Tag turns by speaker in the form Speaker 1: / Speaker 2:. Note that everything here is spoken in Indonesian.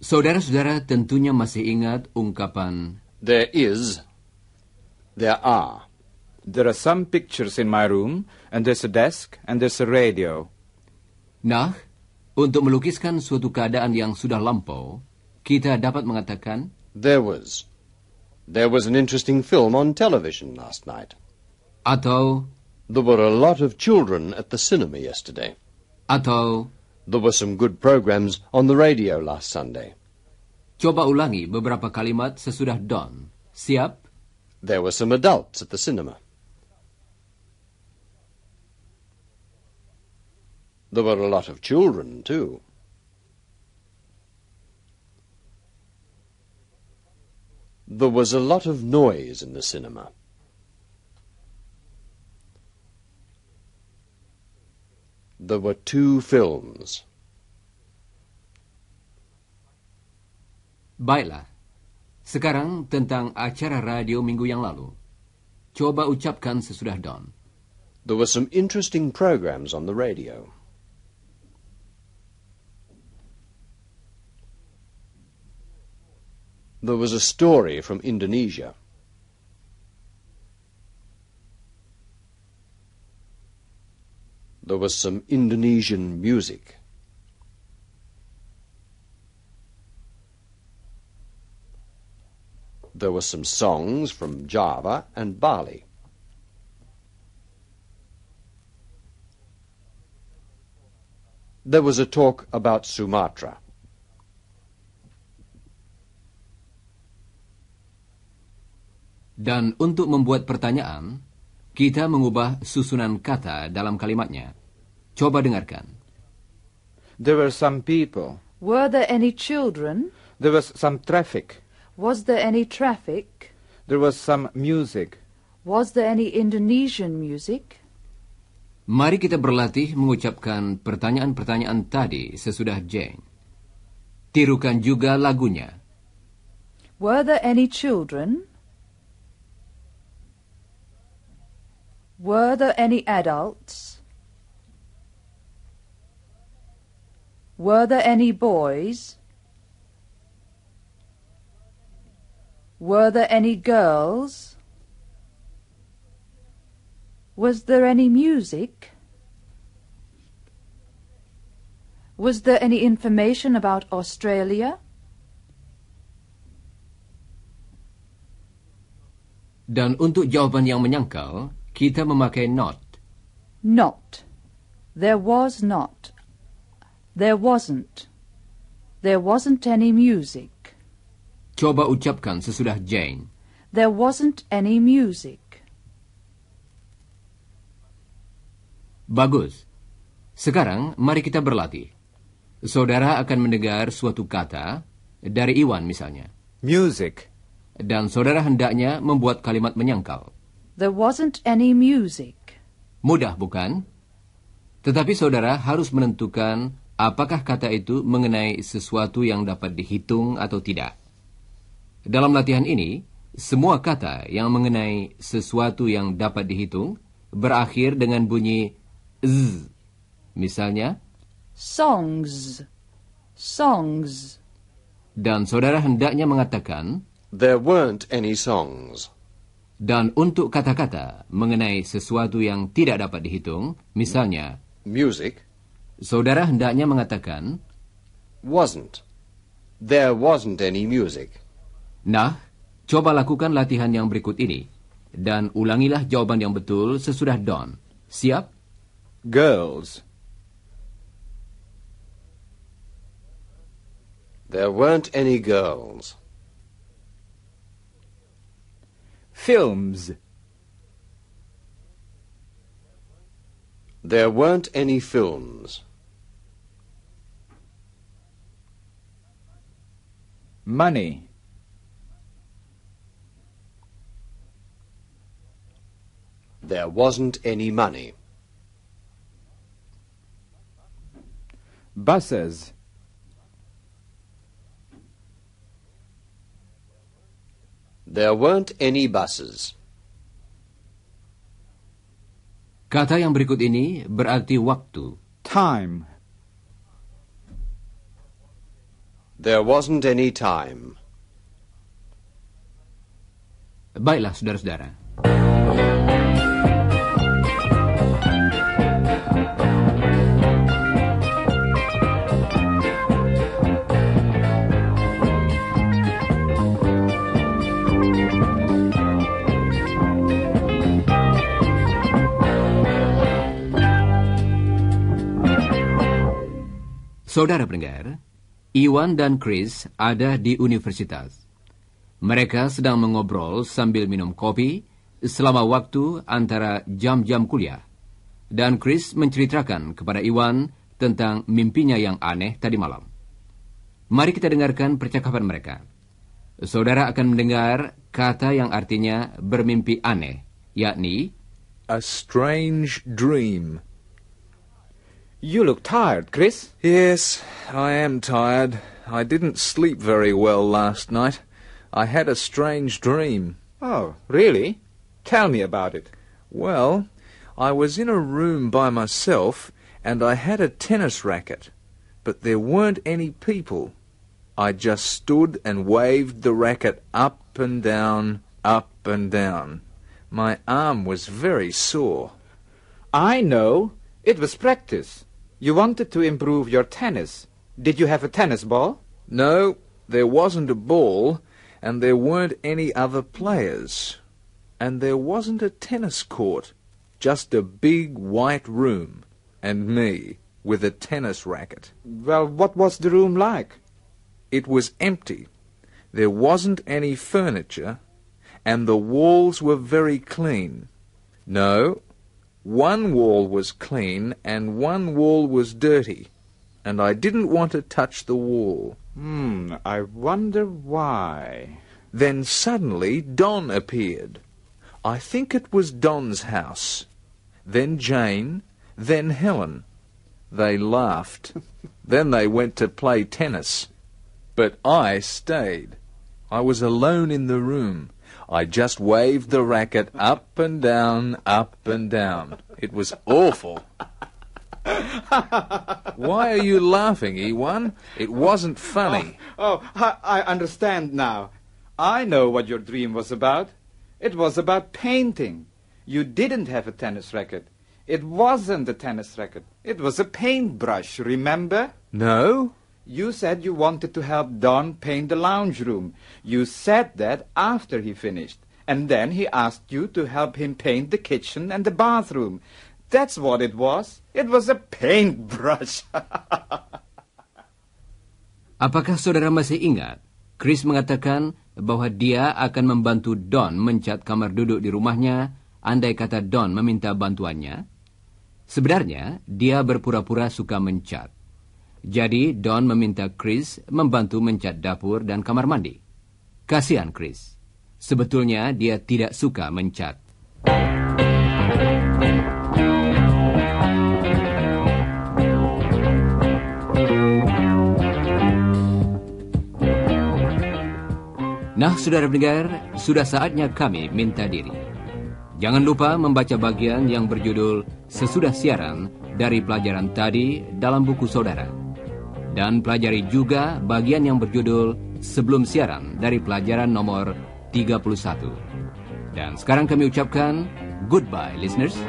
Speaker 1: Saudara-saudara tentunya masih ingat ungkapan
Speaker 2: There is, there are.
Speaker 3: There are some pictures in my room, and there's a desk, and there's a radio.
Speaker 1: Nah, untuk melukiskan suatu keadaan yang sudah lampau, kita dapat mengatakan
Speaker 2: There was an interesting film on television last night.
Speaker 1: atau
Speaker 2: There were a lot of children at the cinema yesterday.
Speaker 1: atau
Speaker 2: There were some good programs on the radio last Sunday.
Speaker 1: coba ulangi beberapa kalimat sesudah done. Siap?
Speaker 2: There were some adults at the cinema. There were a lot of children, too. There was a lot of noise in the cinema. There were 2 films.
Speaker 1: Baiklah. Sekarang tentang acara radio minggu yang lalu. Coba ucapkan sesudah done.
Speaker 2: There were some interesting programs on the radio. There was a story from Indonesia. There was some Indonesian music. There were some songs from Java and Bali. There was a talk about Sumatra.
Speaker 1: Dan untuk membuat pertanyaan, kita mengubah susunan kata dalam kalimatnya. Coba dengarkan.
Speaker 3: There were some people.
Speaker 4: Were there any children?
Speaker 3: There was some traffic.
Speaker 4: Was there any traffic?
Speaker 3: There was some music.
Speaker 4: Was there any Indonesian music?
Speaker 1: Mari kita berlatih mengucapkan pertanyaan-pertanyaan tadi sesudah Jane. Tirukan juga lagunya.
Speaker 4: Were there any children? Were there any adults? Were there any boys? Were there any girls? Was there any music? Was there any information about Australia?
Speaker 1: Dan untuk jawaban yang menyangkal, kita memakai not.
Speaker 4: Not. There was not. There wasn't. There wasn't any music.
Speaker 1: Coba ucapkan sesudah Jane.
Speaker 4: There wasn't any music.
Speaker 1: Bagus. Sekarang mari kita berlatih. Saudara akan mendengar suatu kata dari Iwan misalnya.
Speaker 3: Music.
Speaker 1: Dan saudara hendaknya membuat kalimat menyangkal.
Speaker 4: There wasn't any music.
Speaker 1: Mudah, bukan? Tetapi saudara harus menentukan apakah kata itu mengenai sesuatu yang dapat dihitung atau tidak. Dalam latihan ini, semua kata yang mengenai sesuatu yang dapat dihitung berakhir dengan bunyi z. Misalnya,
Speaker 4: Songs. Songs.
Speaker 1: dan saudara hendaknya mengatakan,
Speaker 2: There weren't any songs.
Speaker 1: dan untuk kata-kata mengenai sesuatu yang tidak dapat dihitung, misalnya,
Speaker 2: Music
Speaker 1: saudara hendaknya mengatakan,
Speaker 2: wasn't. There wasn't any music.
Speaker 1: nah, coba lakukan latihan yang berikut ini, dan ulangilah jawaban yang betul sesudah done. Siap?
Speaker 3: Girls.
Speaker 2: There weren't any girls.
Speaker 3: Films.
Speaker 2: There weren't any films.
Speaker 3: Money.
Speaker 2: There wasn't any money.
Speaker 3: Buses.
Speaker 2: There weren't any buses.
Speaker 1: Kata yang berikut ini berarti waktu.
Speaker 3: Time.
Speaker 2: There wasn't any time.
Speaker 1: Baiklah, saudara-saudara. Saudara pendengar, Iwan dan Chris ada di universitas. Mereka sedang mengobrol sambil minum kopi selama waktu antara jam-jam kuliah. Dan Chris menceritakan kepada Iwan tentang mimpinya yang aneh tadi malam. Mari kita dengarkan percakapan mereka. Saudara akan mendengar kata yang artinya bermimpi aneh, yakni
Speaker 5: a strange dream.
Speaker 3: You look tired, Chris.
Speaker 5: Yes, I am tired. I didn't sleep very well last night. I had a strange dream.
Speaker 3: Oh, really? Tell me about it.
Speaker 5: Well, I was in a room by myself and I had a tennis racket, but there weren't any people. I just stood and waved the racket up and down, up and down. My arm was very sore.
Speaker 3: I know. It was practice. You wanted to improve your tennis. Did you have a tennis ball?
Speaker 5: No, there wasn't a ball, and there weren't any other players. And there wasn't a tennis court, just a big white room, and me, with a tennis racket.
Speaker 3: Well, what was the room like?
Speaker 5: It was empty. There wasn't any furniture, and the walls were very clean. No, one wall was clean and one wall was dirty, and I didn't want to touch the wall.
Speaker 3: I wonder why.
Speaker 5: Then suddenly Don appeared. I think it was Don's house. Then Jane, then Helen. They laughed. Then they went to play tennis. But I stayed. I was alone in the room. I just waved the racket up and down, up and down. It was awful. Why are you laughing, Iwan? It wasn't funny.
Speaker 3: I understand now. I know what your dream was about. It was about painting. You didn't have a tennis racket. It wasn't a tennis racket. It was a paintbrush, remember?
Speaker 5: No?
Speaker 3: You said you wanted to help Don paint the lounge room. You said that after he finished. And then he asked you to help him paint the kitchen and the bathroom. That's what it was. It was a paintbrush.
Speaker 1: Apakah saudara masih ingat? Chris mengatakan bahwa dia akan membantu Don mencat kamar duduk di rumahnya andai kata Don meminta bantuannya. Sebenarnya, dia berpura-pura suka mencat. Jadi, Don meminta Chris membantu mencat dapur dan kamar mandi. Kasihan Chris. Sebetulnya dia tidak suka mencat. Nah, saudara pendengar, sudah saatnya kami minta diri. Jangan lupa membaca bagian yang berjudul Sesudah Siaran dari pelajaran tadi dalam buku saudara. Dan pelajari juga bagian yang berjudul Sebelum Siaran dari pelajaran nomor 31. Dan sekarang kami ucapkan goodbye, listeners.